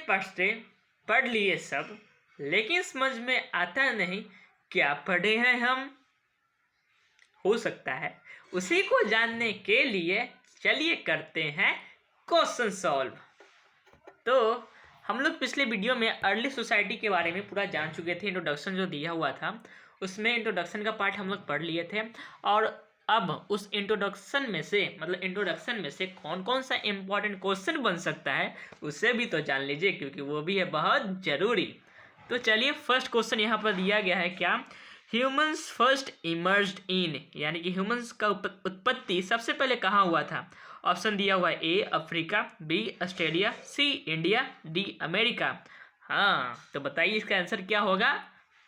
पढ़ते पढ़ लिए सब, लेकिन समझ में आता नहीं क्या पढ़े हैं हम। हो सकता है उसी को जानने के लिए चलिए करते हैं क्वेश्चन सॉल्व। तो हम लोग पिछले वीडियो में अर्ली सोसाइटी के बारे में पूरा जान चुके थे। इंट्रोडक्शन जो दिया हुआ था उसमें इंट्रोडक्शन का पार्ट हम लोग पढ़ लिए थे, और अब उस इंट्रोडक्शन में से कौन कौन सा इंपॉर्टेंट क्वेश्चन बन सकता है उसे भी तो जान लीजिए, क्योंकि वो भी है बहुत जरूरी। तो चलिए, फर्स्ट क्वेश्चन यहाँ पर दिया गया है क्या, ह्यूमंस फर्स्ट इमर्ज्ड इन, यानी कि ह्यूमंस का उत्पत्ति सबसे पहले कहाँ हुआ था। ऑप्शन दिया हुआ है A Africa, B Australia, C India, D America. हाँ, तो बताइए इसका आंसर क्या होगा।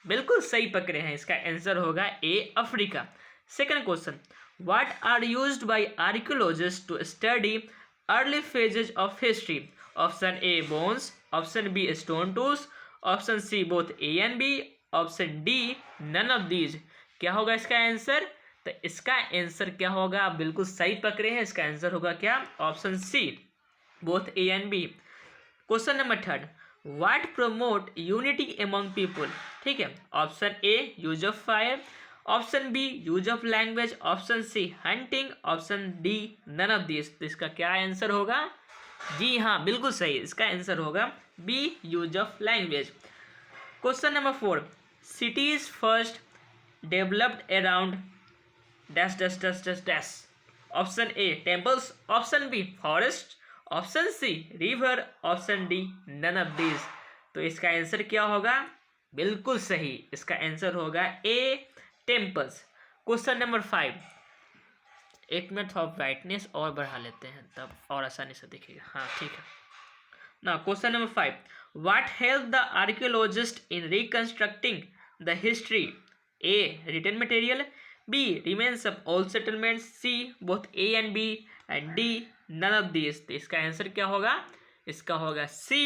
बिल्कुल सही पकड़े हैं, इसका आंसर होगा A Africa. Second question, what are used by archaeologist to study early phases of history. Option A bones, option B stone tools, option C both A and B, option D none of these. क्या होगा इसका answer. तो इसका answer क्या होगा, आप बिल्कुल सही पकड़े हैं, इसका आंसर होगा क्या, option C both A and B. Question number third, what promote unity among people. ठीक है, option A use of fire, option B use of language, option C hunting, option D none of this. तो इसका क्या answer होगा। जी हाँ, बिल्कुल सही, इसका आंसर होगा B use of language. Question number four, cities first developed around dash dash dash dash dash. Option A temples, option B forest, option C river, option D none of these. तो इसका answer क्या होगा, बिल्कुल सही, इसका answer होगा ए temples. Question number 5, एक minute of brightness और बढ़ा लेते हैं तब और आसानी से दिखेगा। हाँ ठीक है ना। Question number 5, what help the archaeologist in reconstructing the history. A written material, B remains of all settlements, C both A and B, and D none of these. तो इसका आंसर क्या होगा, इसका होगा C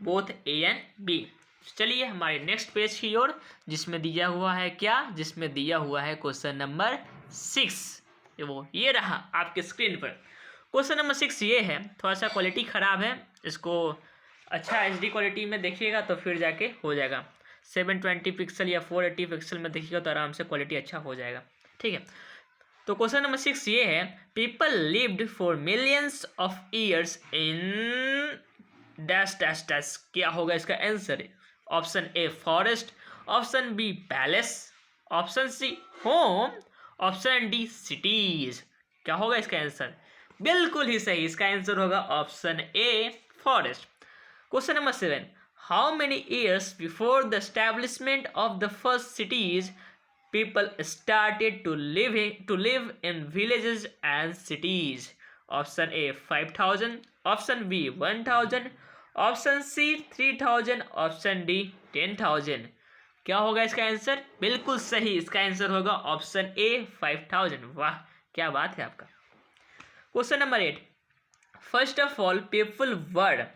both A and B। चलिए हमारे next page की ओर, जिसमें दिया हुआ है क्या, जिसमें दिया हुआ है क्वेश्चन नंबर 6। वो ये रहा आपके स्क्रीन पर। क्वेश्चन नंबर 6 ये है, थोड़ा सा क्वालिटी ख़राब है, इसको अच्छा HD क्वालिटी में देखिएगा तो फिर जाके हो जाएगा। 720 पिक्सल या 480 पिक्सल में देखिएगा तो आराम से क्वालिटी अच्छा हो जाएगा। ठीक है, तो क्वेश्चन नंबर 6 ये है, people lived for millions of years in dash dash dash. क्या होगा इसका answer. Option A forest, option B palace, option C home, option D cities. क्या होगा इसका आंसर। बिल्कुल ही सही, इसका आंसर होगा option A forest. Question number 7, how many years before the establishment of the first cities people started to live in villages and cities. Option A 5000, option B 1000, option C 3000, option D 10,000। क्या होगा इसका answer. बिल्कुल सही, इसका answer होगा option A 5000। वाह क्या बात है आपका। Question number 8, first of all people were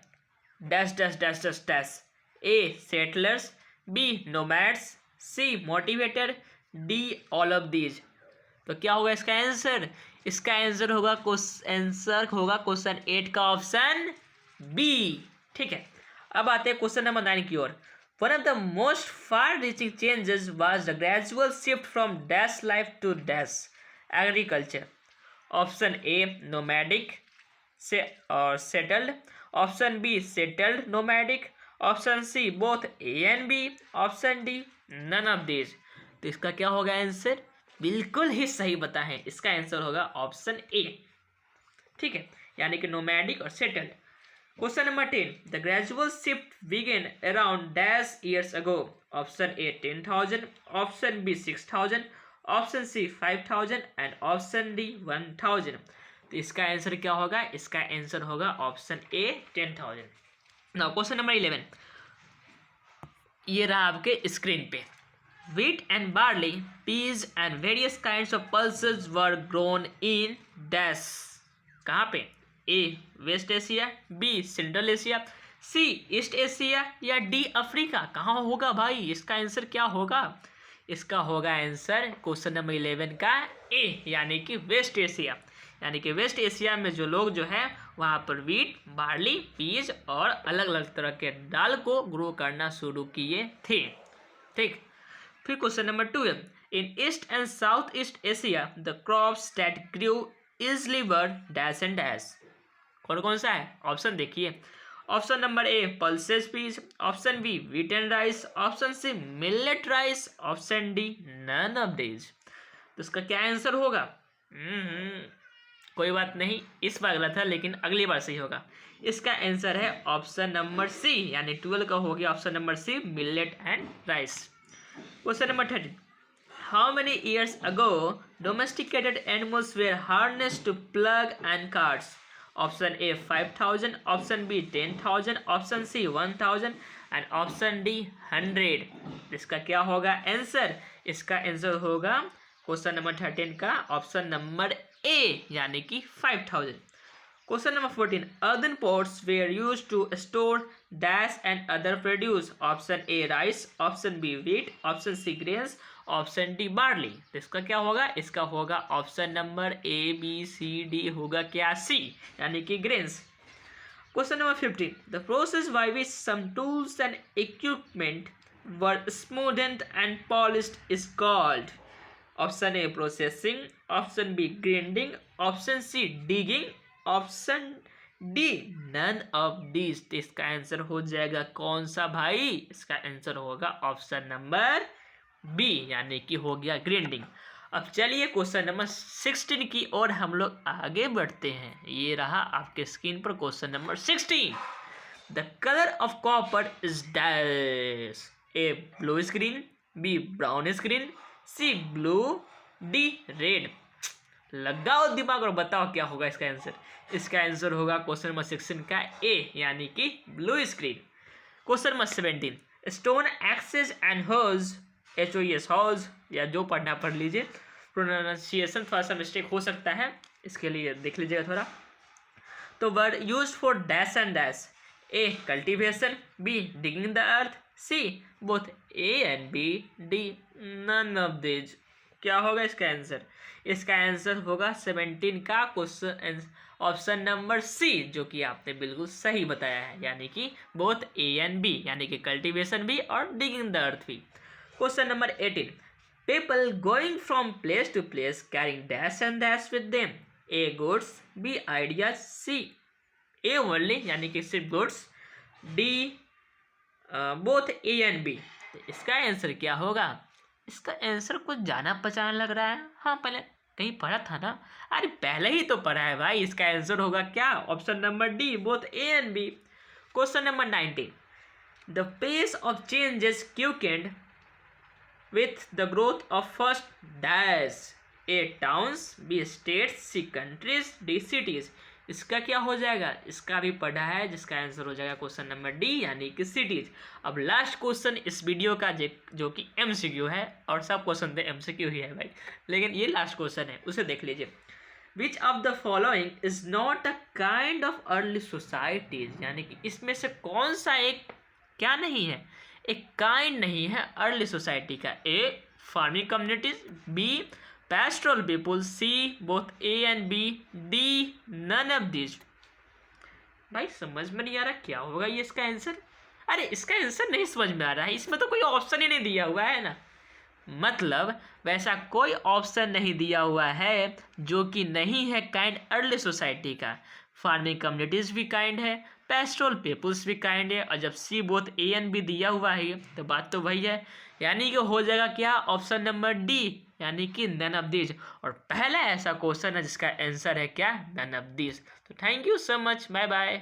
dash dash dash dash dash. A settlers, B nomads, C motivator, D all of these. तो क्या होगा इसका आंसर। इसका आंसर होगा क्वेश्चन 8 का ऑप्शन बी। ठीक है, अब आते हैं क्वेश्चन नंबर 9 की ओर। One of the most far reaching changes was the gradual shift from dash life to dash agriculture. Option A nomadic से और settled, option B settled nomadic, option C both A and B, option D none of this. तो इसका क्या होगा answer. बिल्कुल ही सही बताएं, इसका आंसर होगा ऑप्शन ए। ठीक है, यानी कि नोमैडिक और settled. Question number 10, the gradual shift began around dash years ago. Option A 10,000, option B 6,000, option C 5,000 and option D 1,000। तो इसका आंसर क्या होगा। इसका आंसर होगा option A 10,000। Now question number 11, ये रहा आपके स्क्रीन पे। Wheat and barley, peas and various kinds of pulses were grown in dash। कहाँ पे। A west Asia, B central Asia, C east Asia या डी अफ्रीका। कहाँ होगा भाई, इसका आंसर क्या होगा। इसका होगा आंसर क्वेश्चन नंबर 11 का ए, यानी कि वेस्ट एशिया। यानी कि वेस्ट एशिया में जो लोग जो है वहाँ पर वीट, बार्ली, पीज और अलग अलग तरह के दाल को ग्रो करना शुरू किए थे। ठीक, फिर क्वेश्चन नंबर 2 है, in east and south east Asia the crops that grew easily were dash and dash. कौन कौन सा है? ऑप्शन देखिए। Option number A pulses peas, option B wheat and rice, option C millet rice, option D none of these. तो इसका क्या answer होगा? कोई बात नहीं, इस बार गलत है लेकिन अगली बार सही होगा। इसका आंसर है ऑप्शन नंबर सी, यानी 12 का हो गया option number C, millet and rice. Question number 13, how many years ago domesticated animals were harnessed to plug and carts? Option A 5000, option B 10,000, option C 1000 and option D 100। इसका क्या होगा answer? इसका answer होगा question number 13 का option number ए, यानी कि 5000। Question number 14, earthen pots were used to store dash and other produce. Option A rice, option B wheat, option C grains, option D barley. तो इसका क्या होगा? इसका होगा option number A B C D, होगा क्या? सी, यानी कि grains. Question number 15, the process by which some tools and equipment were smoothened and polished is called? Option A processing, option B grinding, option C digging, option D none of this. इसका answer हो जाएगा कौन सा भाई? इसका answer होगा option number B, यानी कि हो गया ग्राइंडिंग। अब चलिए क्वेश्चन नंबर 16 की ओर हम लोग आगे बढ़ते हैं। ये रहा आपके स्क्रीन पर question number 16। The colour of copper is dash, A blue green, B brown green, C blue, D red. लगाओ दिमाग और बताओ क्या होगा इसका आंसर। इसका आंसर होगा क्वेश्चन नंबर 16 का ए, यानी कि blue screen. Question number 17, stone axes and hoes, HOES hoes, या जो पढ़ना पढ़ लीजिए, प्रोनाउंसिएशन थोड़ा सा मिस्टेक हो सकता है, इसके लिए देख लीजिएगा थोड़ा। तो word use for dash and dash, A cultivation, B digging the earth, C both A and B, D none of this. क्या होगा इसका आंसर? इसका आंसर होगा 17 का क्वेश्चन ऑप्शन नंबर सी, जो कि आपने बिल्कुल सही बताया है, यानी कि बोथ ए एंड बी, यानी कि कल्टिवेशन भी और डिगिंग द अर्थ भी। Question number 18, people going from place to place carrying dash and dash with them, A goods, B ideas, C A only, यानी कि सिर्फ goods, D both A and B. तो इसका answer क्या होगा? इसका answer कुछ जाना पहचाना लग रहा है। हाँ, पहले कहीं पढ़ा था ना। अरे पहले ही तो पढ़ा है भाई। इसका आंसर होगा क्या? Option number D, both A and B. Question number 19, the pace of changes quickened with the growth of first dash, A towns, B states, C countries, D cities। इसका क्या हो जाएगा? इसका भी पढ़ा है, जिसका आंसर हो जाएगा क्वेश्चन नंबर डी, यानी कि सिटीज। अब लास्ट क्वेश्चन इस वीडियो का जो कि MCQ है, और सब क्वेश्चन तो MCQ ही है भाई, लेकिन ये लास्ट क्वेश्चन है, उसे देख लीजिए। Which of the following is not a kind of early societies, यानी कि इसमें से कौन सा एक क्या नहीं है, एक काइंड नहीं है अर्ली सोसाइटी का? A farming communities, B pastoral people, C both A and B, D none of this. भाई समझ में नहीं आ रहा क्या होगा ये इसका आंसर। अरे इसका आंसर नहीं समझ में आ रहा है, इसमें तो कोई ऑप्शन ही नहीं दिया हुआ है ना। मतलब वैसा कोई ऑप्शन नहीं दिया हुआ है जो कि नहीं है काइंड अर्ली सोसाइटी का। फार्मिंग कम्युनिटीज भी काइंड है, पेस्टोरल पीपुल्स भी काइंड है, और जब सी बोथ ए एंड बी दिया हुआ है तो बात तो वही है, यानी कि हो जाएगा क्या? ऑप्शन नंबर डी, यानी कि नन ऑफ दिस। और पहला ऐसा क्वेश्चन है जिसका आंसर है क्या? None of this. तो thank you so much, bye bye.